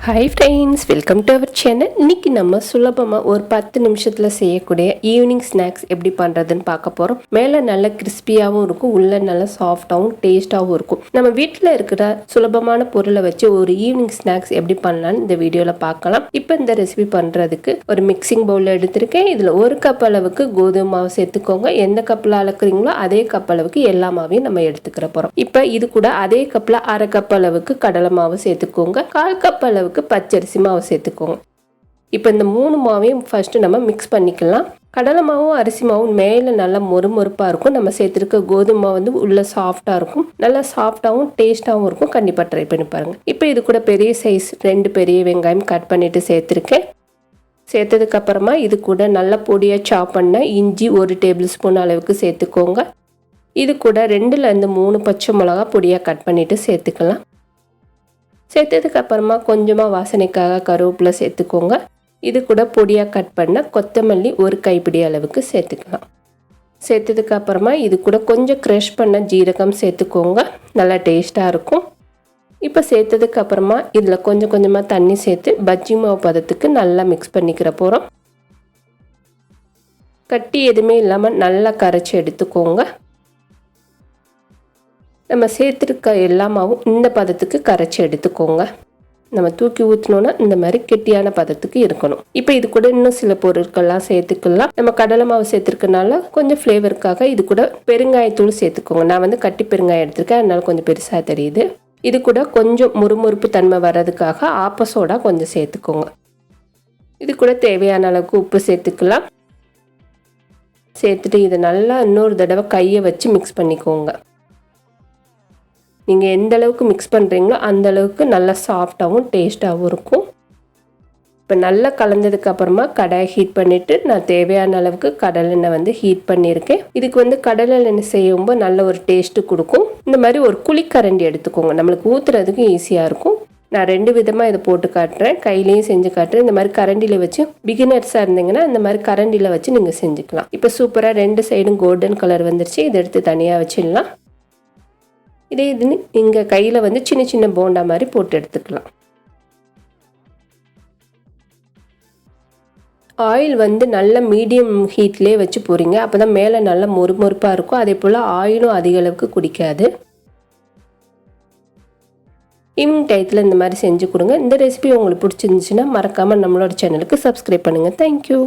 Hi friends, welcome to our channel. இன்றைக்கி நம்ம சுலபமாக ஒரு 10 நிமிஷத்தில் செய்யக்கூடிய ஈவினிங் ஸ்நாக்ஸ் எப்படி பண்ணுறதுன்னு பார்க்க போகிறோம். மேலே நல்லா கிறிஸ்பியாகவும் இருக்கும், உள்ளே நல்லா சாஃப்டாகவும் டேஸ்ட்டாகவும் இருக்கும். நம்ம வீட்டில் இருக்கிற சுலபமான பொருளை வச்சு ஒரு ஈவினிங் ஸ்நாக்ஸ் எப்படி பண்ணலான்னு இந்த வீடியோவில் பார்க்கலாம். இப்போ இந்த ரெசிபி பண்ணுறதுக்கு ஒரு மிக்சிங் பவுலில் எடுத்திருக்கேன். இதில் 1 கப் அளவுக்கு கோதுமை மாவு சேர்த்துக்கோங்க. எந்த கப்பில் அளக்குறீங்களோ அதே கப் அளவுக்கு எல்லா மாவையும் நம்ம எடுத்துக்கிற போகிறோம். இப்போ இது கூட அதே கப்பில் 1/2 கப் அளவுக்கு கடலை மாவு சேர்த்துக்கோங்க. 1/4 கப் அளவுக்கு பச்சரிசி மாவு சேர்த்துக்கோங்க. இப்போ இந்த 3 மாவையும் ஃபர்ஸ்ட் நம்ம மிக்ஸ் பண்ணிக்கலாம். கடலை மாவும் அரிசி மாவும் மேலே நல்லா மொறுமொறுப்பாக இருக்கும். நம்ம சேர்த்துருக்க கோதுமை மாவு வந்து உள்ள சாஃப்டாக இருக்கும். நல்லா சாஃப்டாகவும் டேஸ்ட்டாகவும் இருக்கும். கண்டிப்பாக ட்ரை பண்ணி பாருங்கள். இப்போ இது கூட பெரிய சைஸ் 2 பெரிய வெங்காயம் கட் பண்ணிட்டு சேர்த்துருக்கேன். சேர்த்ததுக்கு அப்புறமா இது கூட நல்லா பொடியாக சாப் பண்ண இஞ்சி 1 டேபிள் ஸ்பூன் அளவுக்கு சேர்த்துக்கோங்க. இது கூட 2லேருந்து 3 பச்சை மிளகா பொடியாக கட் பண்ணிட்டு சேர்த்துக்கலாம். சேர்த்ததுக்கு அப்புறமா கொஞ்சமாக வாசனைக்காக கருவேப்பிலை சேர்த்துக்கோங்க. இது கூட பொடியாக கட் பண்ண கொத்தமல்லி 1 கைப்பிடி அளவுக்கு சேர்த்துக்கலாம். சேர்த்ததுக்கு அப்புறமா இது கூட கொஞ்சம் க்ரஷ் பண்ண ஜீரகம் சேர்த்துக்கோங்க. நல்லா டேஸ்ட்டாக இருக்கும். இப்போ சேர்த்ததுக்கு அப்புறமா இதில் கொஞ்சம் கொஞ்சமாக தண்ணி சேர்த்து பஜ்ஜி மாவு பதத்துக்கு நல்லா மிக்ஸ் பண்ணிக்கிற போகிறோம். கட்டி எதுவுமே இல்லாமல் நல்லா கரைச்சி எடுத்துக்கோங்க. நம்ம சேர்த்துருக்க எல்லா மாவும் இந்த பதத்துக்கு கரைச்சி எடுத்துக்கோங்க. நம்ம தூக்கி ஊற்றினோன்னா இந்த மாதிரி கெட்டியான பதத்துக்கு இருக்கணும். இப்போ இது கூட இன்னும் சில பொருட்கள்லாம் சேர்த்துக்கலாம். நம்ம கடலை மாவு சேர்த்துருக்கனால கொஞ்சம் ஃப்ளேவருக்காக இது கூட பெருங்காயத்தூள் சேர்த்துக்கோங்க. நான் வந்து கட்டி பெருங்காயம் எடுத்திருக்கேன், அதனால கொஞ்சம் பெருசாக தெரியுது. இது கூட கொஞ்சம் முறுமுறுப்பு தன்மை வர்றதுக்காக ஆப்ப சோடா கொஞ்சம் சேர்த்துக்கோங்க. இது கூட தேவையான அளவுக்கு உப்பு சேர்த்துக்கலாம். சேர்த்துட்டு இதை நல்லா இன்னொரு தடவை கையை வச்சு மிக்ஸ் பண்ணிக்கோங்க. நீங்கள் எந்த அளவுக்கு மிக்ஸ் பண்ணுறீங்களோ அந்த அளவுக்கு நல்லா சாஃப்டாகவும் டேஸ்ட்டாகவும் இருக்கும். இப்போ நல்லா கலந்ததுக்கு அப்புறமா கடாயை ஹீட் பண்ணிவிட்டு நான் தேவையான அளவுக்கு கடலெண்ணெய் வந்து ஹீட் பண்ணியிருக்கேன். இதுக்கு வந்து கடலெண்ணெய் செய்யும்போது நல்ல ஒரு டேஸ்ட்டு கொடுக்கும். இந்த மாதிரி ஒரு குழிக்கரண்டி எடுத்துக்கோங்க, நம்மளுக்கு ஊற்றுறதுக்கு ஈஸியாக இருக்கும். நான் 2 விதமாக இதை போட்டு காட்டுறேன், கையிலையும் செஞ்சு காட்டுறேன். இந்த மாதிரி கரண்டியில் வச்சு பிகினர்ஸாக இருந்தீங்கன்னா இந்த மாதிரி கரண்டியில் வச்சு நீங்கள் செஞ்சுக்கலாம். இப்போ சூப்பராக 2 சைடும் கோல்டன் கலர் வந்துருச்சு. இதை எடுத்து தனியாக வச்சிடலாம். இதே இதுன்னு நீங்கள் கையில் வந்து சின்ன சின்ன போண்டா மாதிரி போட்டு எடுத்துக்கலாம். ஆயில் வந்து நல்ல மீடியம் ஹீட்லேயே வச்சு போகிறீங்க. அப்போ தான் மேலே நல்லா மொறுமொறுப்பாக இருக்கும். அதே போல் ஆயிலும் அதிக அளவுக்கு குடிக்காது. ஈவினிங் டயத்தில் இந்த மாதிரி செஞ்சு கொடுங்க. இந்த ரெசிபி உங்களுக்கு பிடிச்சிருந்துச்சுன்னா மறக்காமல் நம்மளோட சேனலுக்கு சப்ஸ்கிரைப் பண்ணுங்கள். தேங்க்யூ.